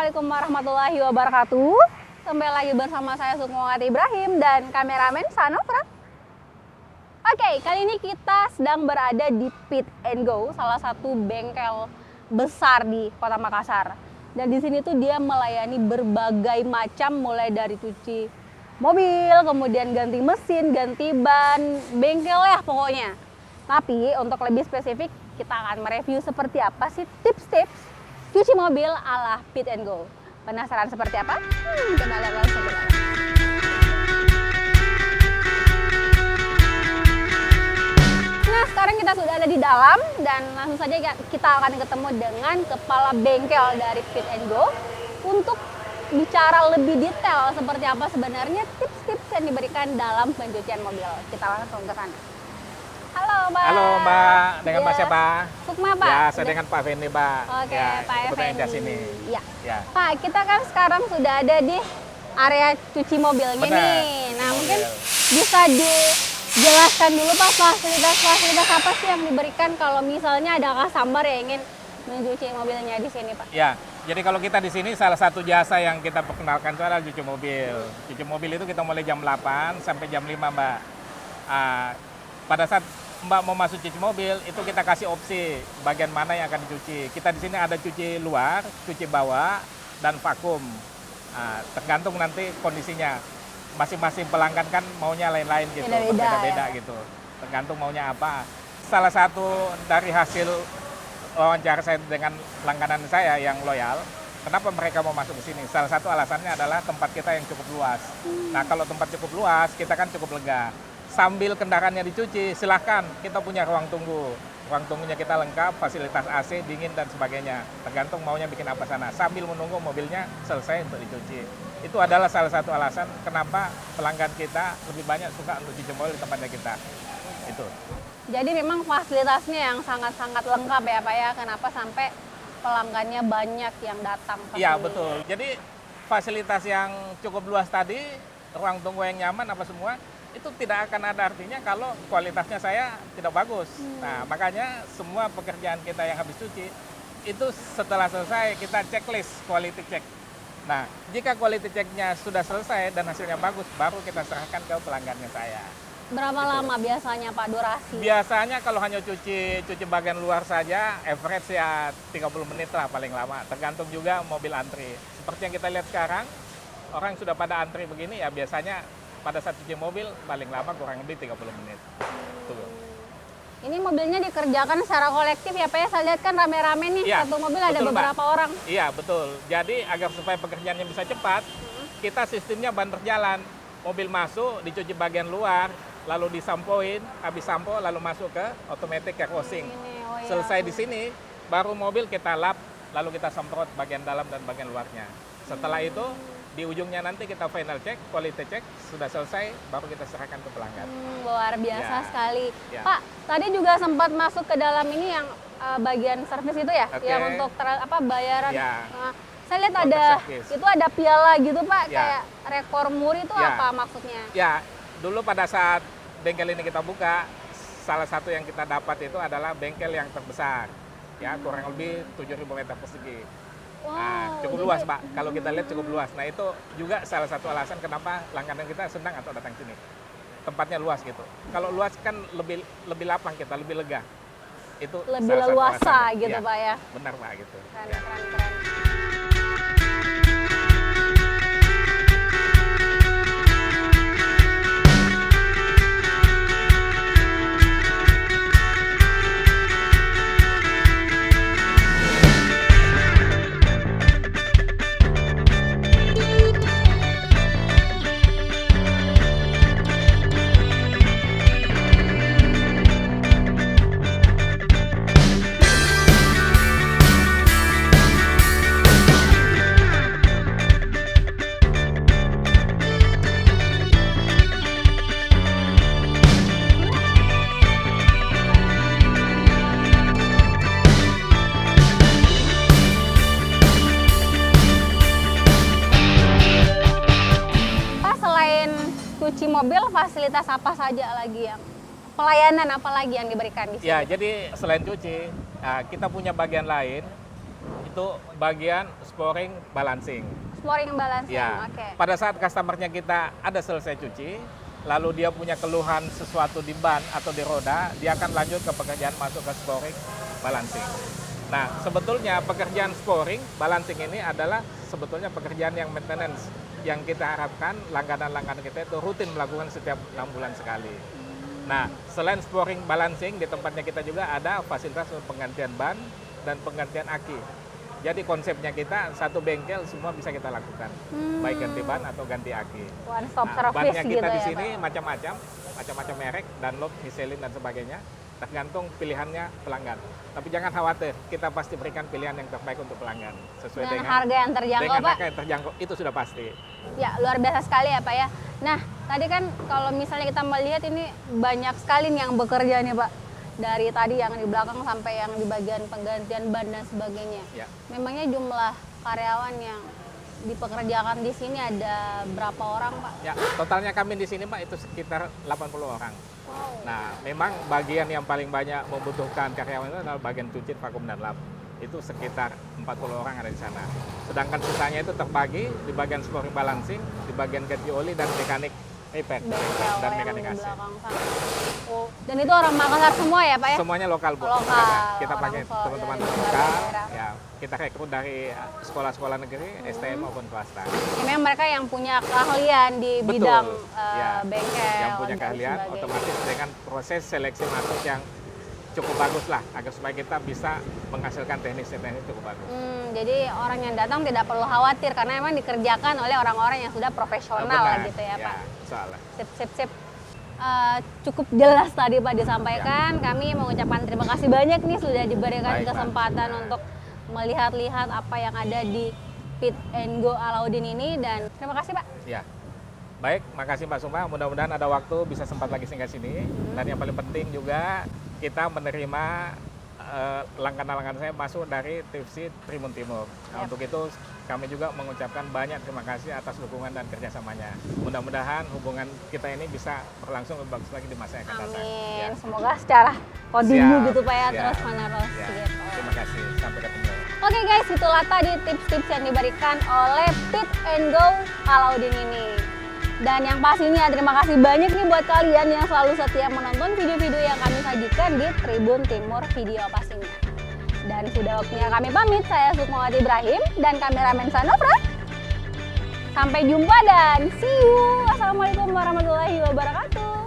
Assalamualaikum warahmatullahi wabarakatuh. Kembali lagi bersama saya Sukmawati Ibrahim dan kameramen Sanofra. Oke, kali ini kita sedang berada di Pit and Go, salah satu bengkel besar di Kota Makassar. Dan di sini tuh dia melayani berbagai macam, mulai dari cuci mobil, kemudian ganti mesin, ganti ban, bengkel ya pokoknya. Tapi untuk lebih spesifik, kita akan mereview seperti apa sih tips-tips cuci mobil ala Pit and Go. Penasaran seperti apa? Kita lihat langsung ke dalam. Nah, sekarang kita sudah ada di dalam dan langsung saja kita akan ketemu dengan kepala bengkel dari Pit and Go untuk bicara lebih detail seperti apa sebenarnya tips-tips yang diberikan dalam pencucian mobil. Kita langsung ke sana. Halo Mbak. Halo Mbak, dengan Mbak siapa? Sukma Pak. Ya, saya dengan Pak Fendi Mbak. Oke, ya, Pak kebetulan di Fendi. sini. Ya. Pak, kita kan sekarang sudah ada di area cuci mobilnya Benar. nih. Nah, Mobil. mungkin bisa dijelaskan dulu Pak, fasilitas-fasilitas apa sih yang diberikan kalau misalnya ada customer yang ingin mencuci mobilnya di sini Pak? Ya, jadi kalau kita di sini salah satu jasa yang kita perkenalkan itu adalah cuci mobil. Cuci mobil itu kita mulai jam 8 sampai jam 5 Mbak. Pada saat Mbak mau masuk cuci mobil, itu kita kasih opsi bagian mana yang akan dicuci. Kita di sini ada cuci luar, cuci bawah, dan vakum. Tergantung nanti kondisinya. Masing-masing pelanggan kan maunya lain-lain gitu, berbeda-beda gitu. Tergantung maunya apa. Salah satu dari hasil wawancara saya dengan langganan saya yang loyal, kenapa mereka mau masuk ke sini? Salah satu alasannya adalah tempat kita yang cukup luas. Nah, kalau tempat cukup luas, kita kan cukup lega. Sambil kendaraannya dicuci, silahkan, kita punya ruang tunggu. Ruang tunggunya kita lengkap, fasilitas AC, dingin, dan sebagainya. Tergantung maunya bikin apa sana. Sambil menunggu mobilnya selesai untuk dicuci. Itu adalah salah satu alasan kenapa pelanggan kita lebih banyak suka untuk cuci mobil di tempatnya kita. Itu. Jadi memang fasilitasnya yang sangat-sangat lengkap ya Pak ya. Kenapa sampai pelanggannya banyak yang datang ke Iya, sini? betul. Jadi fasilitas yang cukup luas tadi, ruang tunggu yang nyaman apa semua, itu tidak akan ada artinya kalau kualitasnya saya tidak bagus. Nah, makanya semua pekerjaan kita yang habis cuci, itu setelah selesai kita checklist, quality check. Nah, jika quality checknya sudah selesai dan hasilnya bagus, baru kita serahkan ke pelanggannya saya. Berapa lama biasanya Pak durasi? Biasanya kalau hanya cuci bagian luar saja, average ya 30 menit lah paling lama. Tergantung juga mobil antri. Seperti yang kita lihat sekarang, orang sudah pada antri begini ya biasanya pada saat cuci mobil paling lama kurang lebih 30 menit. Tuh. Ini mobilnya dikerjakan secara kolektif ya Pak ya? Saya lihat kan rame-rame nih, Ya, satu mobil ada betul, beberapa Mbak. orang. Iya, betul. Jadi agar supaya pekerjaannya bisa cepat, kita sistemnya ban berjalan. Mobil masuk, dicuci bagian luar, lalu disampoin, habis sampo lalu masuk ke automatic car washing. Selesai di sini, baru mobil kita lap, lalu kita semprot bagian dalam dan bagian luarnya. Setelah itu, di ujungnya nanti kita final check, quality check, sudah selesai, baru kita serahkan ke pelanggan. Luar biasa Ya. sekali. Ya. Pak, tadi juga sempat masuk ke dalam ini yang bagian servis itu ya? Oke. Yang untuk bayaran. Ya. Nah, saya lihat Untuk ada, servis. itu ada piala gitu Pak, Ya. kayak rekor muri itu Ya. apa maksudnya? Ya, dulu pada saat bengkel ini kita buka, salah satu yang kita dapat itu adalah bengkel yang terbesar. Ya, kurang lebih 7.000 meter persegi. Nah, cukup luas, Pak. Kalau kita lihat cukup luas. Nah, itu juga salah satu alasan kenapa langganan kita senang atau datang sini. Tempatnya luas gitu. Kalau luas kan lebih lapang kita, lebih lega. Itu Lebih salah satu leluasa alasannya. gitu Ya, Pak ya? benar, Pak, gitu. Keren, Ya. keren, keren. cuci mobil fasilitas apa saja lagi yang pelayanan apa lagi yang diberikan di sini? Ya, jadi selain cuci, kita punya bagian lain Itu bagian sporing balancing. Sporing balancing, Ya, oke. pada saat customernya kita ada selesai cuci, lalu dia punya keluhan sesuatu di ban atau di roda, dia akan lanjut ke pekerjaan masuk ke sporing balancing. Nah, sebetulnya pekerjaan sporing balancing ini adalah sebetulnya pekerjaan yang maintenance, yang kita harapkan langganan-langganan kita itu rutin melakukan setiap 6 bulan sekali. Nah, selain sporing balancing, di tempatnya kita juga ada fasilitas penggantian ban dan penggantian aki. Jadi konsepnya kita satu bengkel semua bisa kita lakukan, baik ganti ban atau ganti aki. One stop Nah, service bannya gitu kita di ya, sini Pak. macam-macam merek, Dunlop, Michelin dan sebagainya, tergantung pilihannya pelanggan. Tapi jangan khawatir, kita pasti berikan pilihan yang terbaik untuk pelanggan sesuai Dengan dengan harga yang terjangkau, dengan Pak. harga yang terjangkau, itu sudah pasti. Ya, luar biasa sekali ya, Pak ya. Nah, tadi kan kalau misalnya kita melihat ini banyak sekali nih yang bekerja nih, Pak. Dari tadi yang di belakang sampai yang di bagian penggantian ban dan sebagainya. Ya. Memangnya jumlah karyawan yang dipekerjakan di sini ada berapa orang, Pak? Ya, totalnya kami di sini Pak itu sekitar 80 orang. Wow. Nah, memang bagian yang paling banyak membutuhkan karyawan itu adalah bagian cuci, vakum, dan lap. Itu sekitar 40 orang ada di sana. Sedangkan sisanya itu terbagi di bagian sporing balancing, di bagian ganti oli, dan mekanik repair, Bengkel dan yang mekanik di AC. belakang sana. Oh, dan itu orang Makassar semua ya, Pak ya? Semuanya lokal, Bu. Lokal, Karena kita orang pakai dari teman-teman berbagai lokal, daerah. ya kita rekrut dari sekolah-sekolah negeri, STM maupun swasta. Ya, memang mereka yang punya keahlian di Betul. bidang Ya, bengkel. yang punya dan keahlian sebagainya. otomatis dengan proses seleksi masuk yang cukup bagus lah agar supaya kita bisa menghasilkan teknis-teknis cukup bagus. Jadi orang yang datang tidak perlu khawatir karena memang dikerjakan oleh orang-orang yang sudah profesional Benar, gitu ya, Pak. soalnya. Sip. Cukup jelas tadi Pak disampaikan. Kami mengucapkan terima kasih banyak nih sudah diberikan Baik, Pak. kesempatan Ya. untuk melihat-lihat apa yang ada di Pit and Go Alauddin ini, dan terima kasih Pak. Ya. Baik, makasih Mbak Suma. Mudah-mudahan ada waktu bisa sempat lagi singgah sini. Dan yang paling penting juga kita menerima langganan-langganan saya masuk dari TFC Tribun Timur. Nah, Yap. untuk itu kami juga mengucapkan banyak terima kasih atas dukungan dan kerjasamanya. Mudah-mudahan hubungan kita ini bisa berlangsung lebih bagus lagi di masa yang akan datang. Amin. Ya. Semoga secara kontinu Siap, gitu Pak ya, siap. terus menerus Ya. gitu. Terima kasih. Sampai ketemu. Oke guys, itulah tadi tips-tips yang diberikan oleh Pit and Go Alauddin ini. Dan yang pastinya terima kasih banyak nih buat kalian yang selalu setia menonton video-video yang kami sajikan di Tribun Timur Video pastinya. Dan sudah waktunya kami pamit, saya Sukmawati Ibrahim dan kameramen Sanofra. Sampai jumpa dan see you. Wassalamualaikum warahmatullahi wabarakatuh.